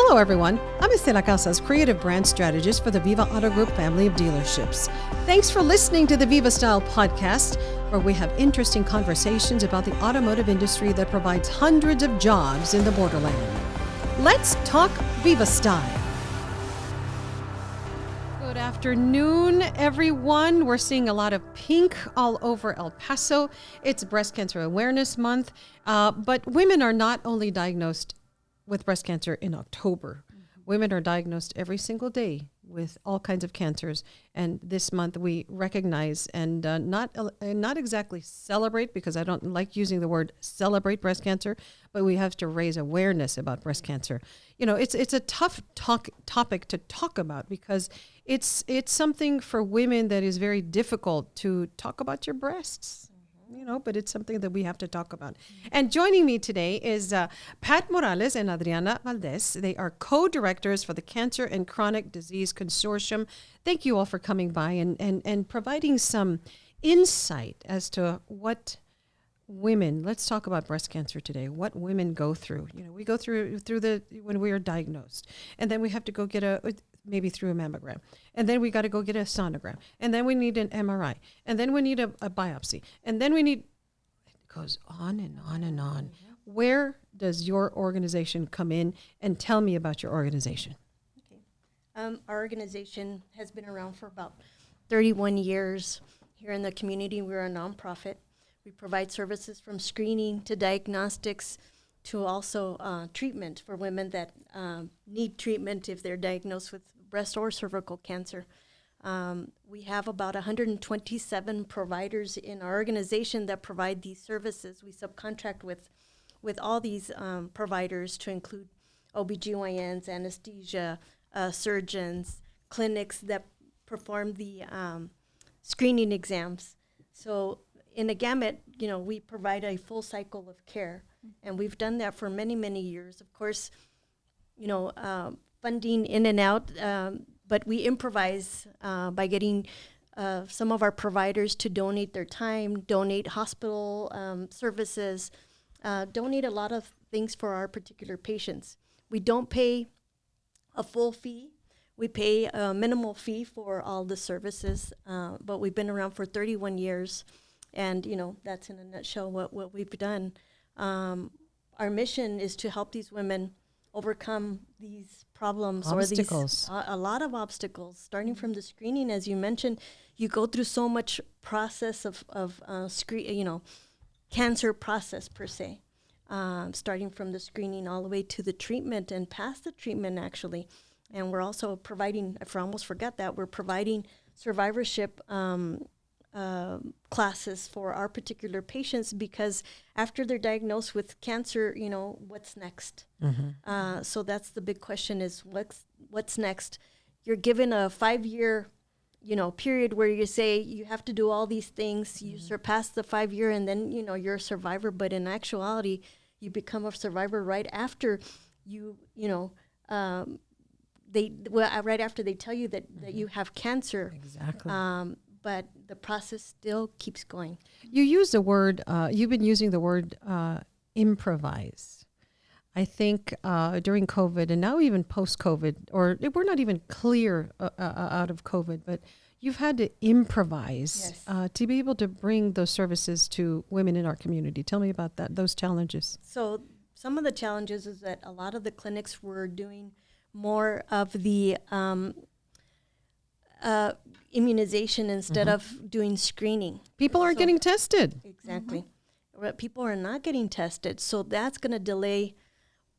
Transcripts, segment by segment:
Hello, everyone. I'm Estela Casas, creative brand strategist for the Viva Auto Group family of dealerships. Thanks for listening to the VivaStyle Podcast, where we have interesting conversations about the automotive industry that provides hundreds of jobs in the borderland. Let's talk VivaStyle. Good afternoon, everyone. We're seeing a lot of pink all over El Paso. It's Breast Cancer Awareness Month, but women are not only diagnosed with breast cancer in October. Women are diagnosed every single day with all kinds of cancers. And this month we recognize and not exactly celebrate, because I don't like using the word celebrate breast cancer, but we have to raise awareness about breast cancer. You know, it's a tough topic to talk about, because it's something for women that is very difficult to talk about your breasts. You know, but it's something that we have to talk about. And joining me today is Pat Morales and Adriana Valdes. They are co-directors for the Cancer and Chronic Disease Consortium. Thank you all for coming by and providing some insight as to what women, let's talk about breast cancer today, what women go through. You know, we go through when we are diagnosed, and then we have to go get maybe through a mammogram. And then we got to go get a sonogram. And then we need an MRI. And then we need a biopsy. And then it goes on and on and on. Mm-hmm. Where does your organization come in? And tell me about your organization. Okay. Our organization has been around for about 31 years. Here in the community, we're a nonprofit. We provide services from screening to diagnostics to also treatment for women that need treatment if they're diagnosed with breast or cervical cancer. We have about 127 providers in our organization that provide these services. We subcontract with all these providers, to include OBGYNs, anesthesia, surgeons, clinics that perform the screening exams. So in a gamut, you know, we provide a full cycle of care, and we've done that for many, many years. Of course, you know, funding in and out, but we improvise by getting some of our providers to donate their time, donate hospital services, donate a lot of things for our particular patients. We don't pay a full fee. We pay a minimal fee for all the services, but we've been around for 31 years. And, you know, that's in a nutshell what we've done. Our mission is to help these women overcome these problems, obstacles. or these a lot of obstacles, starting from the screening. As you mentioned, you go through so much process of cancer process per se, starting from the screening all the way to the treatment and past the treatment, actually. And we're also providing, I almost forgot that, we're providing survivorship classes for our particular patients, because after they're diagnosed with cancer, you know, what's next? Mm-hmm. So that's the big question, is what's next? You're given a 5-year, you know, period where you say you have to do all these things. Mm-hmm. You surpass the 5-year, and then, you know, you're a survivor. But in actuality, you become a survivor right after right after they tell you that you have cancer. Exactly. But the process still keeps going. You use the word, you've been using the word improvise. I think during COVID, and now even post-COVID, or we're not even clear out of COVID, but you've had to improvise. Yes. To be able to bring those services to women in our community. Tell me about those challenges. So some of the challenges is that a lot of the clinics were doing more of the immunization instead mm-hmm. of doing screening. People aren't getting tested. Exactly. Mm-hmm. People are not getting tested, so that's going to delay,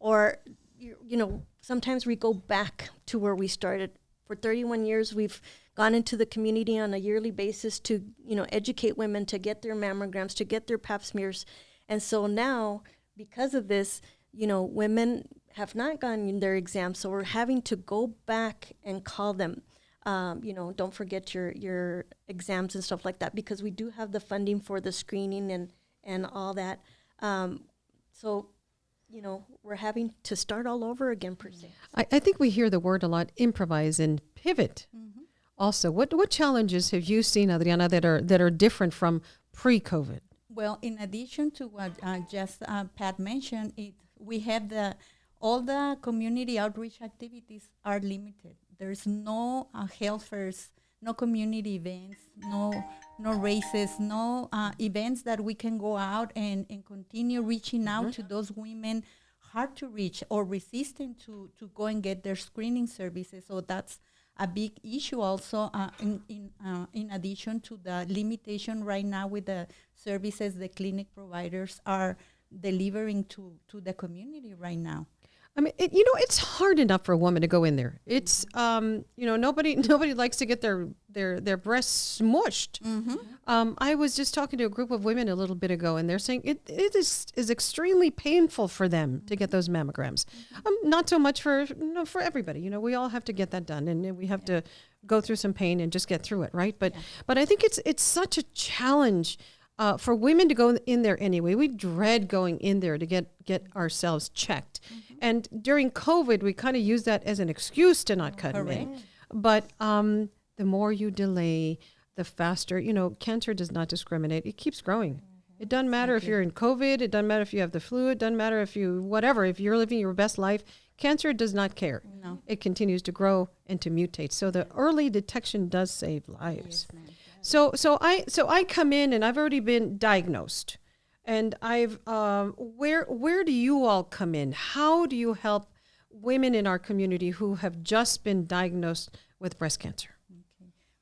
or, you know, sometimes we go back to where we started. For 31 years, we've gone into the community on a yearly basis to, you know, educate women to get their mammograms, to get their pap smears. And so now, because of this, you know, women have not gotten their exams, so we're having to go back and call them. You know, don't forget your exams and stuff like that, because we do have the funding for the screening and all that. So, you know, we're having to start all over again, per se. I think we hear the word a lot, improvise and pivot. Mm-hmm. Also, what challenges have you seen, Adriana, that are different from pre-COVID? Well, in addition to what just Pat mentioned, we have all the community outreach activities are limited. There's no health fairs, no community events, no races, no events that we can go out and continue reaching out to those women hard to reach or resistant to go and get their screening services. So that's a big issue also in addition to the limitation right now with the services the clinic providers are delivering to the community right now. I mean, it's hard enough for a woman to go in there. It's, nobody likes to get their breasts smushed. I was just talking to a group of women a little bit ago, and they're saying it is extremely painful for them to get those mammograms. Not so much for everybody. We all have to get that done, and we have to go through some pain and just get through it, right? But I think it's such a challenge. For women to go in there anyway. We dread going in there to get ourselves checked. And during COVID, we kind of used that as an excuse to not cut in. But the more you delay, the faster, cancer does not discriminate. It keeps growing. It doesn't matter if you're in COVID. It doesn't matter if you have the flu. It doesn't matter if if you're living your best life. Cancer does not care. No. It continues to grow and to mutate. So the early detection does save lives. Yes, So I come in and I've already been diagnosed, and I've where do you all come in? How do you help women in our community who have just been diagnosed with breast cancer?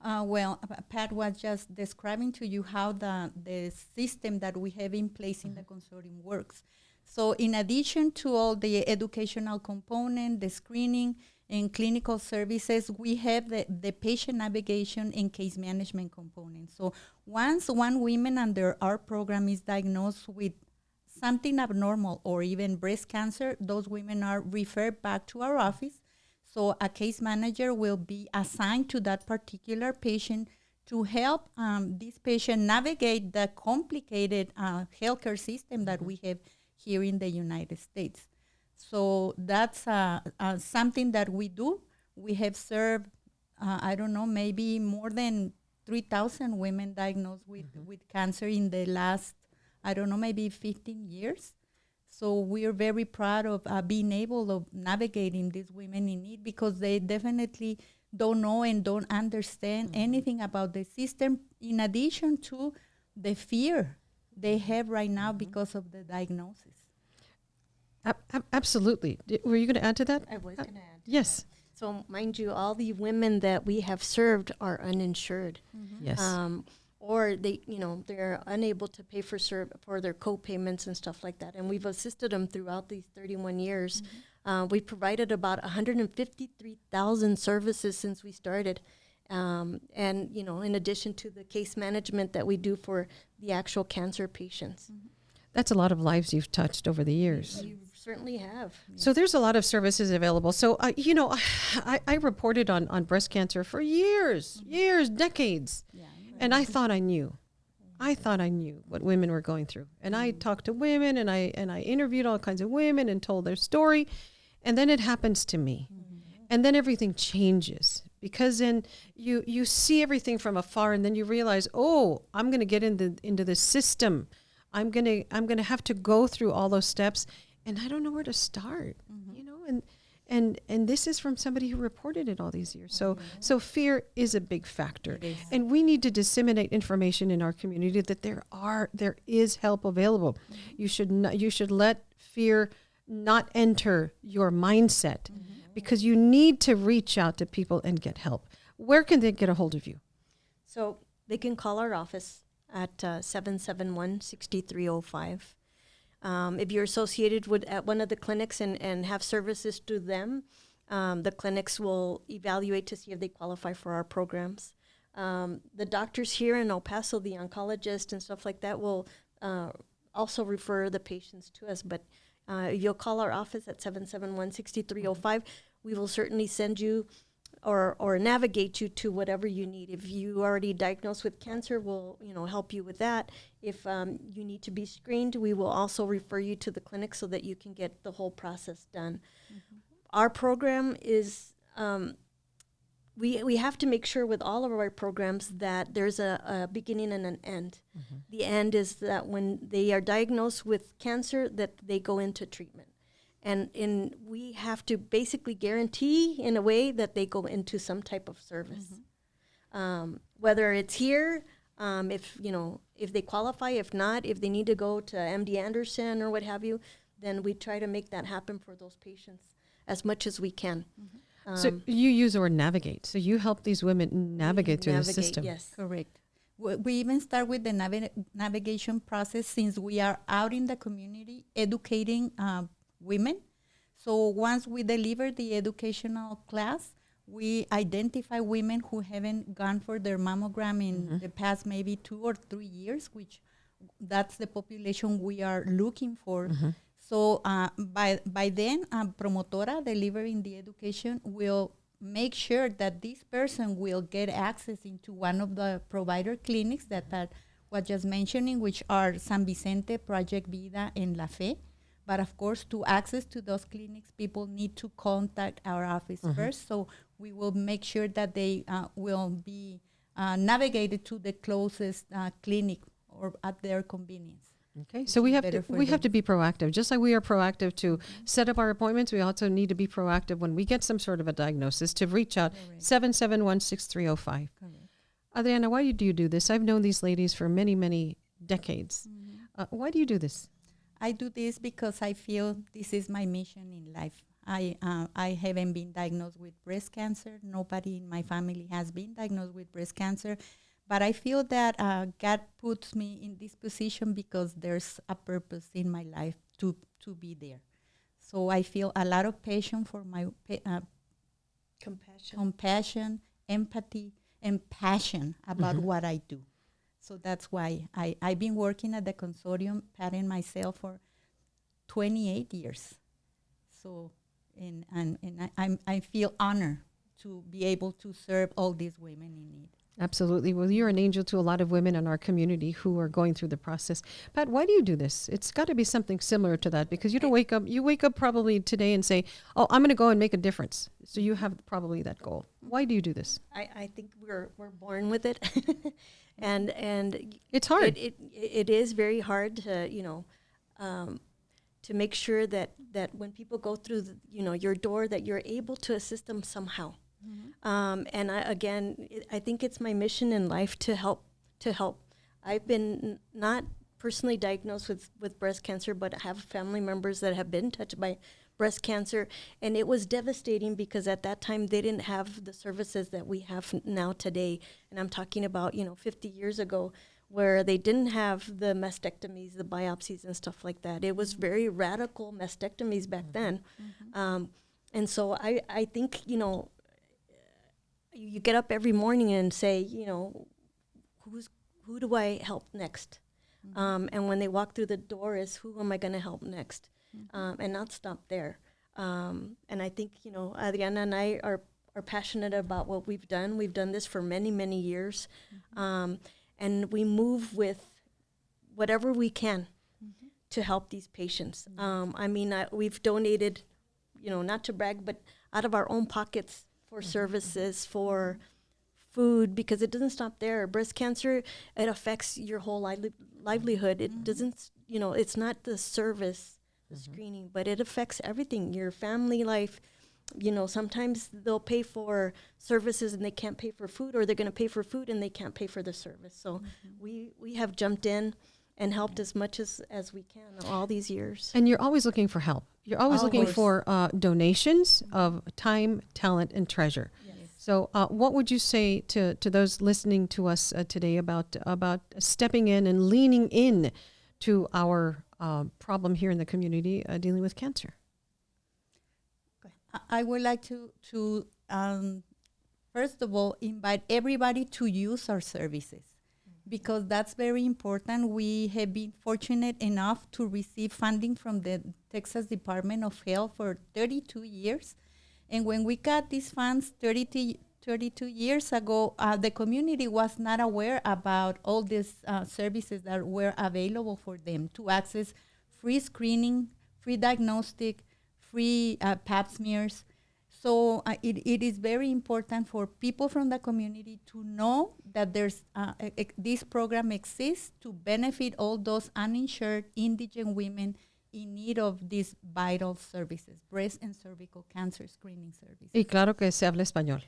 Well, Pat was just describing to you how the system that we have in place in the consortium works. So in addition to all the educational component, the screening, in clinical services, we have the patient navigation and case management component. So once one woman under our program is diagnosed with something abnormal or even breast cancer, those women are referred back to our office. So a case manager will be assigned to that particular patient to help this patient navigate the complicated healthcare system that we have here in the United States. So that's something that we do. We have served, maybe more than 3,000 women diagnosed with cancer in the last, maybe 15 years. So we are very proud of being able of navigating these women in need because they definitely don't know and don't understand anything about the system, in addition to the fear they have right now because of the diagnosis. Absolutely. Were you going to add to that? I was going to add. Yes. So mind you, all the women that we have served are uninsured. Yes. Or they're unable to pay for their co-payments and stuff like that. And we've assisted them throughout these 31 years. We've provided about 153,000 services since we started. And, in addition to the case management that we do for the actual cancer patients. That's a lot of lives you've touched over the years. You certainly have. So there's a lot of services available. So, I reported on breast cancer for years, decades. Yeah, and I thought I knew. I thought I knew what women were going through. And I talked to women and I interviewed all kinds of women and told their story. And then it happens to me. And then everything changes because then you see everything from afar and then you realize, I'm going to get into the system. I'm gonna have to go through all those steps, and I don't know where to start. And this is from somebody who reported it all these years. So fear is a big factor, and we need to disseminate information in our community that there is help available. You should let fear not enter your mindset because you need to reach out to people and get help. Where can they get a hold of you? So they can call our office at 771-6305. If you're associated at one of the clinics and have services to them, the clinics will evaluate to see if they qualify for our programs. The doctors here in El Paso, the oncologist and stuff like that, will also refer the patients to us. But you'll call our office at 771-6305. We will certainly send you or navigate you to whatever you need. If you already diagnosed with cancer, we'll help you with that. If you need to be screened, we will also refer you to the clinic so that you can get the whole process done. Our program is we have to make sure with all of our programs that there's a beginning and an end. The end is that when they are diagnosed with cancer, that they go into treatment. and we have to basically guarantee in a way that they go into some type of service, whether it's here, if they qualify, if not, if they need to go to MD Anderson or what have you, then we try to make that happen for those patients as much as we can. So you use the word navigate. So you help these women navigate through the system. Yes. Correct. We even start with the navigation process since we are out in the community educating women. So once we deliver the educational class, we identify women who haven't gone for their mammogram in the past maybe 2 or 3 years, which that's the population we are looking for. So by then, promotora delivering the education will make sure that this person will get access into one of the provider clinics that was just mentioning, which are San Vicente, Project Vida, and La Fe. But of course, to access to those clinics, people need to contact our office first. So we will make sure that they will be navigated to the closest clinic or at their convenience. Okay, so we have to be proactive. Just like we are proactive to set up our appointments, we also need to be proactive when we get some sort of a diagnosis to reach out. 771-6305. Adriana, why do you do this? I've known these ladies for many, many decades. Why do you do this? I do this because I feel this is my mission in life. I haven't been diagnosed with breast cancer. Nobody in my family has been diagnosed with breast cancer. But I feel that God puts me in this position because there's a purpose in my life to be there. So I feel a lot of passion for my compassion, empathy, and passion about what I do. So that's why I've been working at the Consortium, patting myself for 28 years. So and I feel honored to be able to serve all these women in need. Absolutely. Well, you're an angel to a lot of women in our community who are going through the process. Pat, why do you do this? It's got to be something similar to that because you don't wake up probably today and say, oh, I'm going to go and make a difference. So you have probably that goal. Why do you do this? I think we're born with it. and it's hard. It is very hard to, to make sure that when people go through your door that you're able to assist them somehow. And I think it's my mission in life to help. I've been not personally diagnosed with breast cancer, but I have family members that have been touched by breast cancer. And it was devastating because at that time they didn't have the services that we have now today. And I'm talking about, 50 years ago, where they didn't have the mastectomies, the biopsies and stuff like that. It was very radical mastectomies back then. And so I think, you get up every morning and say, who do I help next? And when they walk through the door is who am I going to help next? And not stop there. And I think, Adriana and I are passionate about what we've done. We've done this for many, many years. And we move with whatever we can to help these patients. We've donated, not to brag, but out of our own pockets for services, for food, because it doesn't stop there. Breast cancer, it affects your whole livelihood. It doesn't, it's not the service, the screening, but it affects everything, your family life. Sometimes they'll pay for services and they can't pay for food, or they're going to pay for food and they can't pay for the service. So we have jumped in and helped as much as we can all these years. And you're always looking for help. You're always looking for donations of time, talent, and treasure. Yes. So what would you say to those listening to us today about stepping in and leaning in to our problem here in the community dealing with cancer? I would like to first of all, invite everybody to use our services, because that's very important. We have been fortunate enough to receive funding from the Texas Department of Health for 32 years. And when we got these funds 32 years ago, the community was not aware about all these services that were available for them to access free screening, free diagnostic, free pap smears. So it is very important for people from the community to know that there's this program exists to benefit all those uninsured indigent women in need of these vital services, breast and cervical cancer screening services. Y claro que se habla español.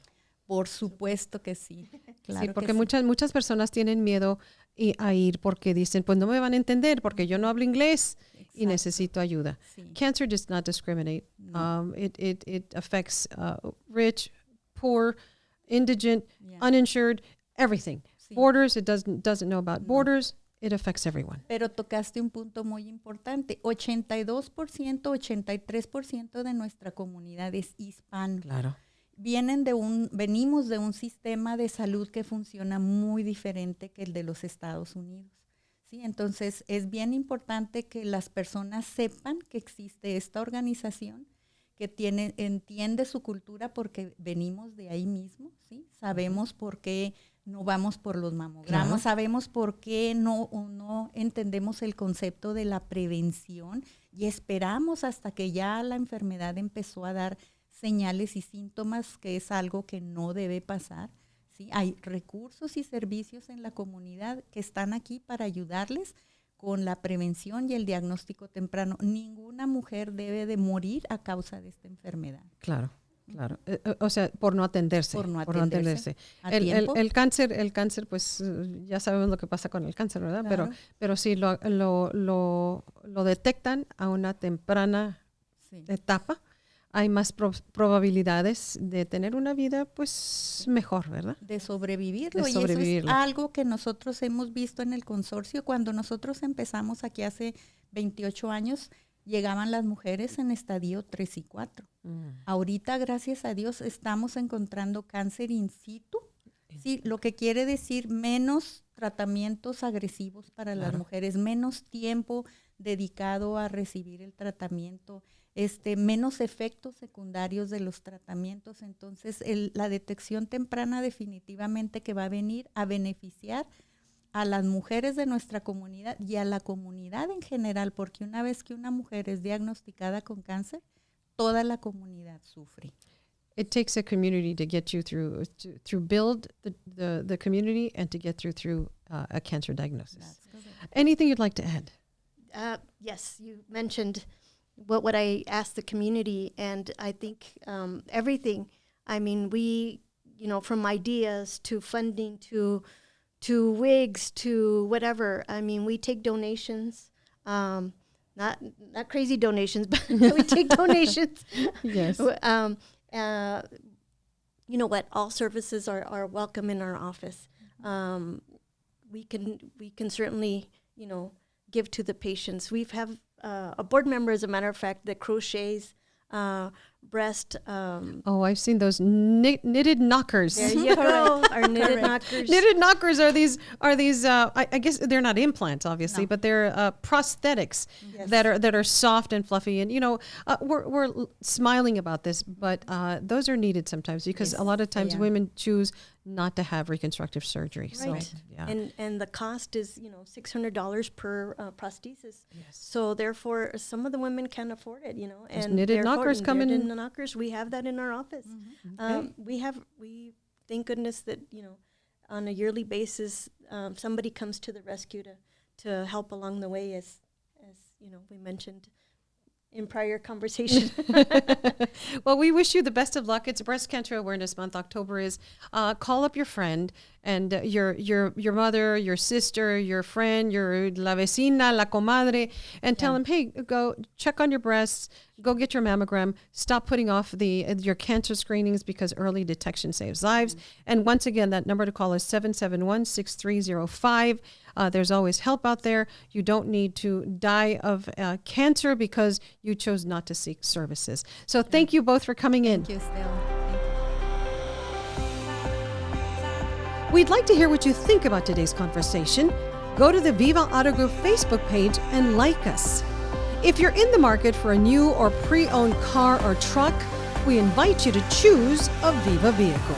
Por supuesto que sí. Claro Sí, porque que sí. muchas personas tienen miedo a ir porque dicen, pues no me van a entender porque yo no hablo inglés y Exacto. necesito ayuda. Sí. Cancer does not discriminate. No. It affects rich, poor, indigent, Yeah. uninsured, everything. Sí. Borders, it doesn't know about borders. It affects everyone. Pero tocaste un punto muy importante. 82%, 83% de nuestra comunidad es hispana. Claro. Venimos de un sistema de salud que funciona muy diferente que el de los Estados Unidos. ¿Sí? Entonces, es bien importante que las personas sepan que existe esta organización, que entiende su cultura porque venimos de ahí mismo, ¿sí? Sabemos por qué no vamos por los mamogramas, Claro. sabemos por qué no entendemos el concepto de la prevención y esperamos hasta que ya la enfermedad empezó a dar señales y síntomas, que es algo que no debe pasar. ¿Sí? Hay recursos y servicios en la comunidad que están aquí para ayudarles con la prevención y el diagnóstico temprano. Ninguna mujer debe de morir a causa de esta enfermedad. Claro. Claro, o sea, por no atenderse. Por no atenderse a El tiempo. cáncer, pues ya sabemos lo que pasa con el cáncer, ¿verdad? Claro. Pero sí lo detectan a una temprana Sí. etapa, hay más probabilidades de tener una vida, pues, mejor, ¿verdad? De sobrevivirlo. De Y sobrevivirlo. eso es algo que nosotros hemos visto en el consorcio. Cuando nosotros empezamos aquí hace 28 años, llegaban las mujeres en estadio 3 y 4. Ahorita, gracias a Dios, estamos encontrando cáncer in situ. Sí, lo que quiere decir menos tratamientos agresivos para las mujeres, menos tiempo dedicado a recibir el tratamiento, menos efectos secundarios de los tratamientos. Entonces, la detección temprana definitivamente que va a venir a beneficiar a las mujeres de nuestra comunidad y a la comunidad en general, porque una vez que una mujer es diagnosticada con cáncer, toda la comunidad sufre. It takes a community to get you through, to build the community and to get through a cancer diagnosis. That's correct. Anything you'd like to add? Yes, you mentioned what would I ask the community, and I think everything. I mean, we, from ideas to funding to wigs to whatever. I mean, we take donations, not crazy donations, but we take donations. Yes. You know what? All services are welcome in our office. We can certainly, give to the patients. We have a board member, as a matter of fact, that crochets breast. I've seen those knitted knockers. There you go. Our knitted knockers. Knitted knockers are these. I guess they're not implants, obviously, No. but they're prosthetics Yes. that are soft and fluffy. And we're smiling about this, but those are needed sometimes because Yes, a lot of times they are. women choose not to have reconstructive surgery. Right. So, yeah. And the cost is, $600 per prosthesis. Yes. So therefore, some of the women can't afford it, Those and knitted therefore, knockers come in- knitted knockers, we have that in our office. Okay. We thank goodness that, on a yearly basis, somebody comes to the rescue to help along the way, as we mentioned in prior conversation. Well, we wish you the best of luck. It's Breast Cancer Awareness Month. October is. Call up your friend and your mother, your sister, your friend, your la vecina, la comadre, and tell them, hey, go check on your breasts. Go get your mammogram. Stop putting off your cancer screenings because early detection saves lives. And once again, that number to call is 771-6305. There's always help out there. You don't need to die of cancer because you chose not to seek services. So thank you both for coming in. Thank you, Stella. Thank you. We'd like to hear what you think about today's conversation. Go to the Viva Auto Group Facebook page and like us. If you're in the market for a new or pre-owned car or truck, we invite you to choose a Viva vehicle.